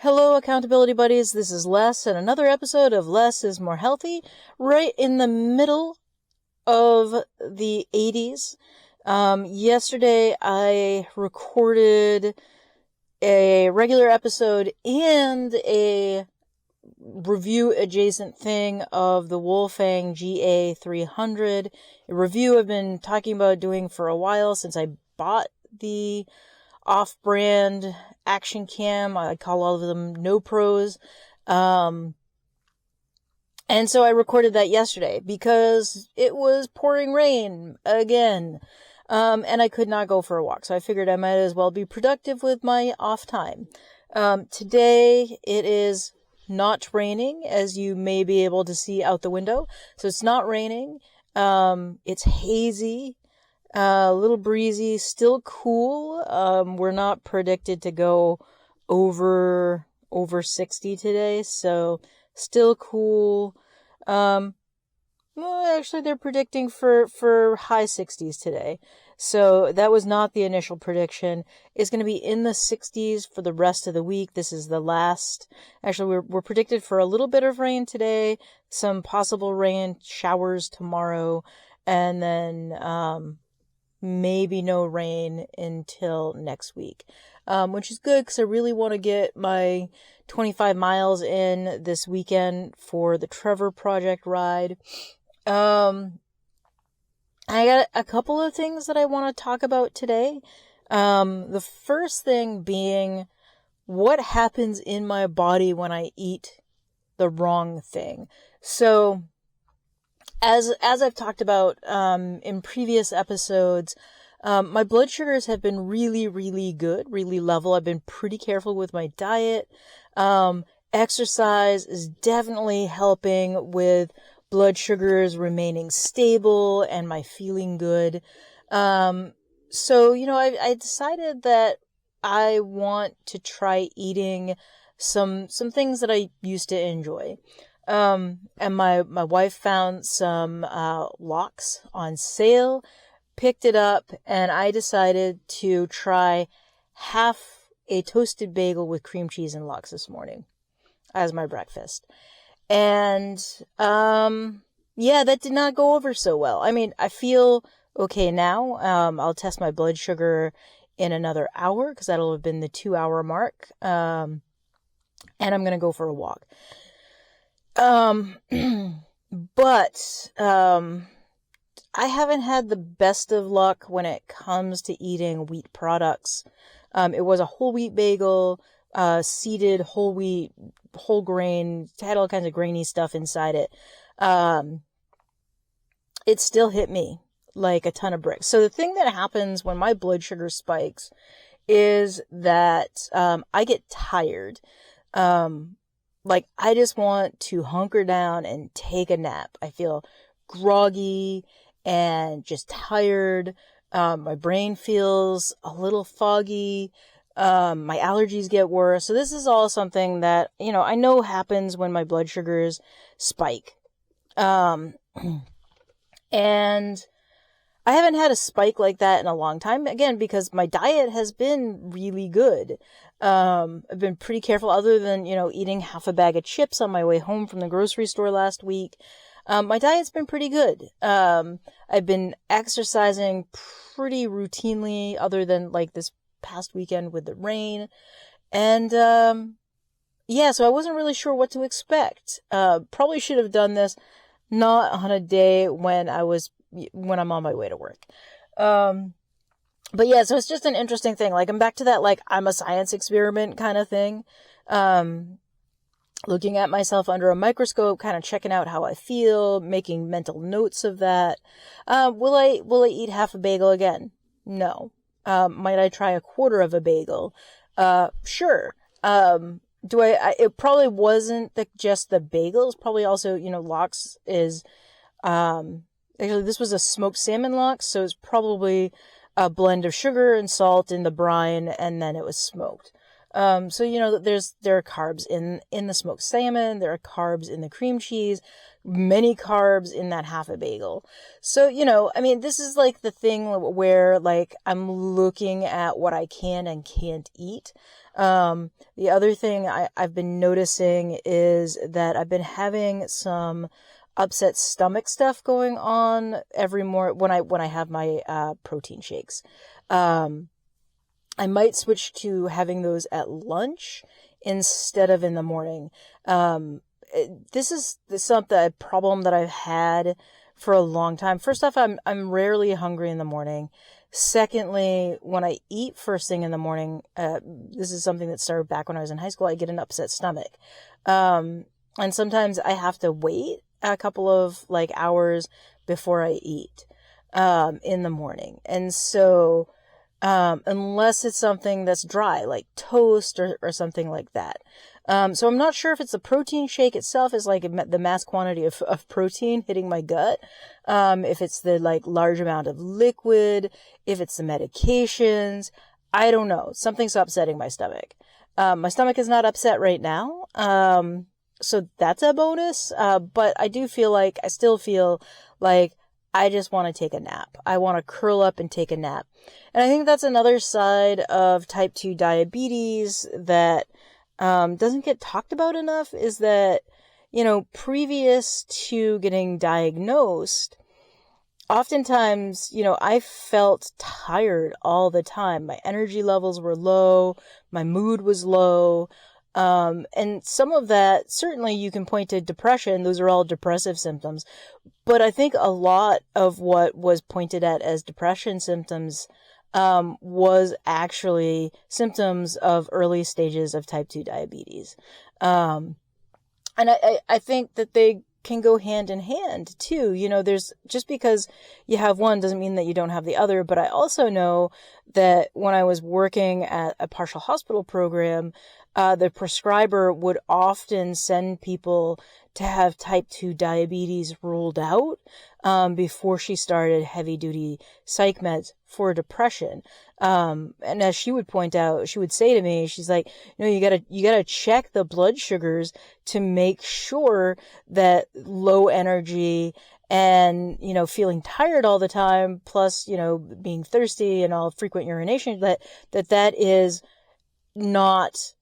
Hello, accountability buddies. This is Les, and another episode of Less is More Healthy, right in the middle of the 80s. Yesterday, I recorded a regular episode and a review adjacent thing of the Wolfang GA300, a review I've been talking about doing for a while since I bought the off-brand action cam. I call all of them no pros. And so I recorded that yesterday because it was pouring rain again. And I could not go for a walk. So I figured I might as well be productive with my off time. Today it is not raining, as you may be able to see out the window. So it's not raining. It's hazy. A little breezy, still cool. We're not predicted to go over 60 today, so still cool. Well, actually, they're predicting for high 60s today. So that was not the initial prediction. It's going to be in the 60s for the rest of the week. This is the last. Actually, we're predicted for a little bit of rain today, some possible rain showers tomorrow, and then maybe no rain until next week, which is good because I really want to get my 25 miles in this weekend for the Trevor Project ride. I got a couple of things that I want to talk about today. The first thing being what happens in my body when I eat the wrong thing. So As I've talked about in previous episodes, my blood sugars have been really, really good, really level. I've been pretty careful with my diet. Exercise is definitely helping with blood sugars remaining stable and my feeling good. So, I decided that I want to try eating some things that I used to enjoy. And my wife found some, lox on sale, picked it up, and I decided to try half a toasted bagel with cream cheese and lox this morning as my breakfast. And, that did not go over so well. I mean, I feel okay now. I'll test my blood sugar in another hour because that'll have been the 2-hour mark. And I'm going to go for a walk. But I haven't had the best of luck when it comes to eating wheat products. It was a whole wheat bagel, seeded whole wheat, whole grain, had all kinds of grainy stuff inside it. It still hit me like a ton of bricks. So the thing that happens when my blood sugar spikes is that, I get tired. I just want to hunker down and take a nap. I feel groggy and just tired. My brain feels a little foggy. My allergies get worse. So this is all something that, I know happens when my blood sugars spike. And I haven't had a spike like that in a long time, again, because my diet has been really good. I've been pretty careful other than, eating half a bag of chips on my way home from the grocery store last week. My diet's been pretty good. I've been exercising pretty routinely other than this past weekend with the rain. And, so I wasn't really sure what to expect. Probably should have done this not on a day when I'm on my way to work. But yeah, so it's just an interesting thing. I'm back to that, I'm a science experiment kind of thing. Looking at myself under a microscope, kind of checking out how I feel, making mental notes of that. Will I eat half a bagel again? No. Might I try a quarter of a bagel? Sure. It probably wasn't just the bagels, probably also, lox is, actually this was a smoked salmon lox, so it's probably a blend of sugar and salt in the brine, and then it was smoked. So, there are carbs in the smoked salmon, there are carbs in the cream cheese, many carbs in that half a bagel. So, this is like the thing where like I'm looking at what I can and can't eat. The other thing I've been noticing is that I've been having some upset stomach stuff going on every morning when I have my protein shakes. I might switch to having those at lunch instead of in the morning. This is a problem that I've had for a long time. First off, I'm rarely hungry in the morning. Secondly, when I eat first thing in the morning, this is something that started back when I was in high school, I get an upset stomach. And sometimes I have to wait a couple of like hours before I eat, in the morning. And so, unless it's something that's dry, like toast or something like that. So I'm not sure if it's the protein shake itself is like the mass quantity of protein hitting my gut. If it's the like large amount of liquid, if it's the medications, I don't know. Something's upsetting my stomach. My stomach is not upset right now. So that's a bonus. But I still feel like I just want to take a nap. I want to curl up and take a nap. And I think that's another side of type 2 diabetes that doesn't get talked about enough, is that, previous to getting diagnosed, oftentimes, I felt tired all the time. My energy levels were low. My mood was low. And some of that, certainly you can point to depression. Those are all depressive symptoms. But I think a lot of what was pointed at as depression symptoms, was actually symptoms of early stages of type 2 diabetes. And I think that they can go hand in hand too. There's just because you have one doesn't mean that you don't have the other. But I also know that when I was working at a partial hospital program, the prescriber would often send people to have type 2 diabetes ruled out, before she started heavy duty psych meds for depression. And as she would point out, she would say to me, she's like, you gotta check the blood sugars to make sure that low energy and, feeling tired all the time, plus, being thirsty and all frequent urination, that is not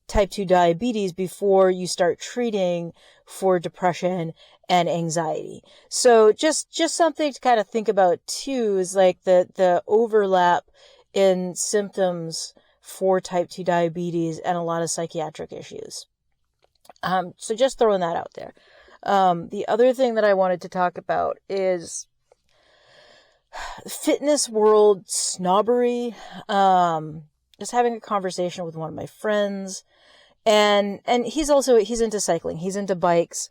type 2 diabetes before you start treating for depression and anxiety. So just something to kind of think about too is like the overlap in symptoms for type 2 diabetes and a lot of psychiatric issues. So just throwing that out there. The other thing that I wanted to talk about is fitness world snobbery. Just having a conversation with one of my friends, and he's into cycling. He's into bikes,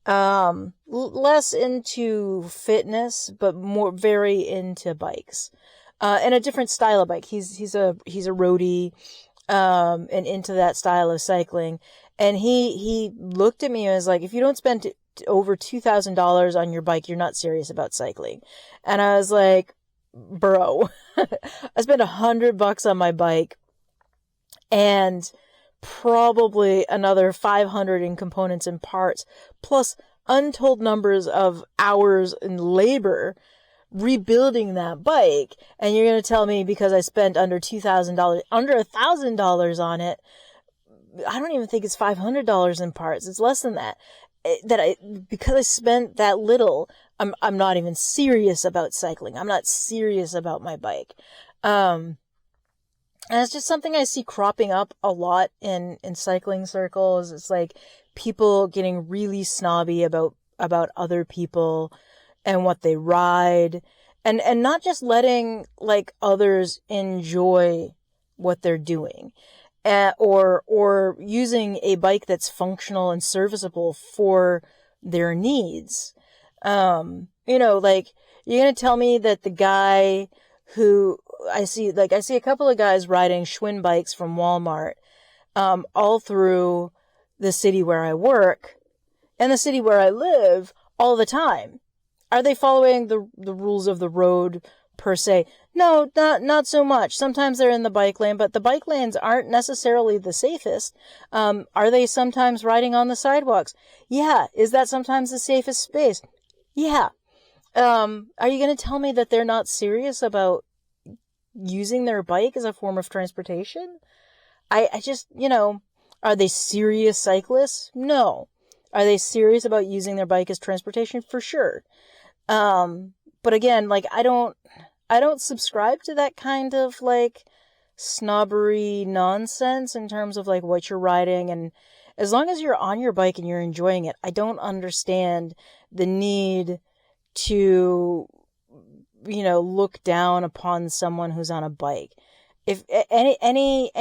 less into fitness, but very into bikes, and a different style of bike. He's a roadie, and into that style of cycling. And he looked at me and was like, if you don't spend over $2,000 on your bike, you're not serious about cycling. And I was like, bro, I spent $100 on my bike and probably another 500 in components and parts, plus untold numbers of hours in labor rebuilding that bike. And you're going to tell me because I spent under $2,000, under $1,000 on it, I don't even think it's $500 in parts. It's less than that. Because I spent that little, I'm not even serious about cycling. I'm not serious about my bike. And it's just something I see cropping up a lot in cycling circles. It's like people getting really snobby about other people and what they ride, and not just letting like others enjoy what they're doing. Or using a bike that's functional and serviceable for their needs. Like, you're going to tell me that the guy who I see a couple of guys riding Schwinn bikes from Walmart, all through the city where I work and the city where I live all the time. Are they following the rules of the road per se? No, not so much. Sometimes they're in the bike lane, but the bike lanes aren't necessarily the safest. Are they sometimes riding on the sidewalks? Yeah. Is that sometimes the safest space? Yeah. Are you going to tell me that they're not serious about using their bike as a form of transportation? I just, are they serious cyclists? No. Are they serious about using their bike as transportation? For sure. But again, like, I don't subscribe to that kind of, like, snobbery nonsense in terms of, like, what you're riding. And as long as you're on your bike and you're enjoying it, I don't understand the need to, look down upon someone who's on a bike. If any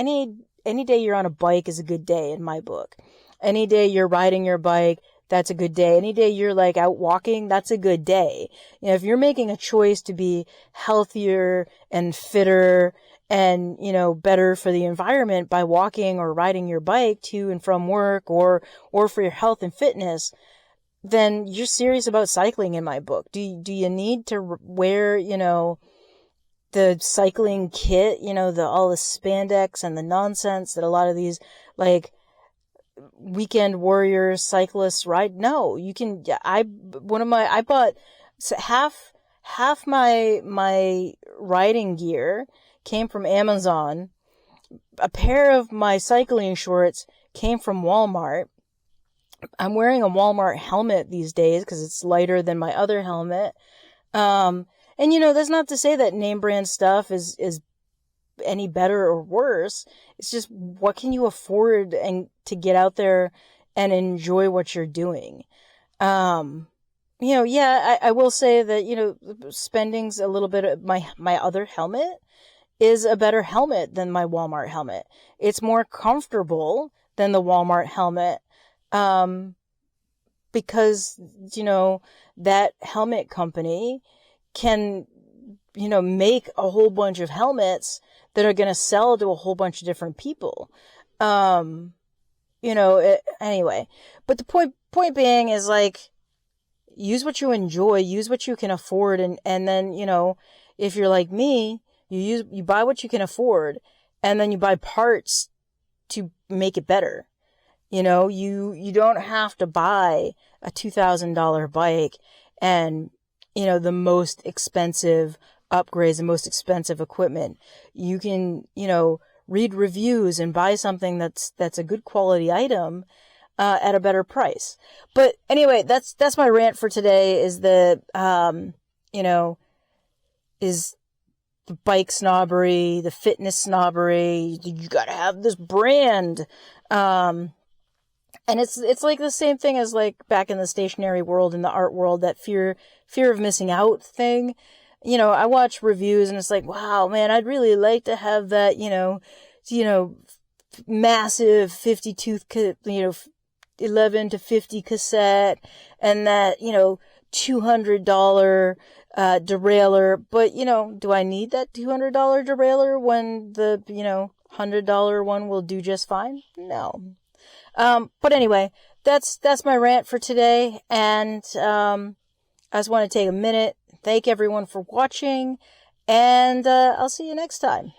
day you're on a bike is a good day in my book. Any day you're riding your bike, that's a good day. Any day you're like out walking, that's a good day. If you're making a choice to be healthier and fitter and, better for the environment by walking or riding your bike to and from work or for your health and fitness, then you're serious about cycling in my book. Do you need to wear, the cycling kit, all the spandex and the nonsense that a lot of these, like, weekend warrior cyclists ride? No, you can, I bought half my riding gear came from Amazon. A pair of my cycling shorts came from Walmart. I'm wearing a Walmart helmet these days because it's lighter than my other helmet. And that's not to say that name brand stuff is any better or worse. It's just, what can you afford and to get out there and enjoy what you're doing? I will say that, spending's a little bit of my other helmet is a better helmet than my Walmart helmet. It's more comfortable than the Walmart helmet. Because, that helmet company can, make a whole bunch of helmets that are going to sell to a whole bunch of different people. Anyway, but the point being is, like, use what you enjoy, use what you can afford. And then, if you're like me, you buy what you can afford and then you buy parts to make it better. You don't have to buy a $2,000 bike and, the most expensive upgrades, the most expensive equipment. You can, read reviews and buy something that's a good quality item, at a better price. But anyway, that's my rant for today, is the bike snobbery, the fitness snobbery. You gotta have this brand. And it's like the same thing as, like, back in the stationery world, in the art world, that fear of missing out thing. I watch reviews and it's like, wow, man, I'd really like to have that, massive 52, 11 to 50 cassette and that, $200, derailleur. But, do I need that $200 derailleur when the, $100 one will do just fine? No. But anyway, that's my rant for today. And, I just want to take a minute, thank everyone for watching, and, I'll see you next time.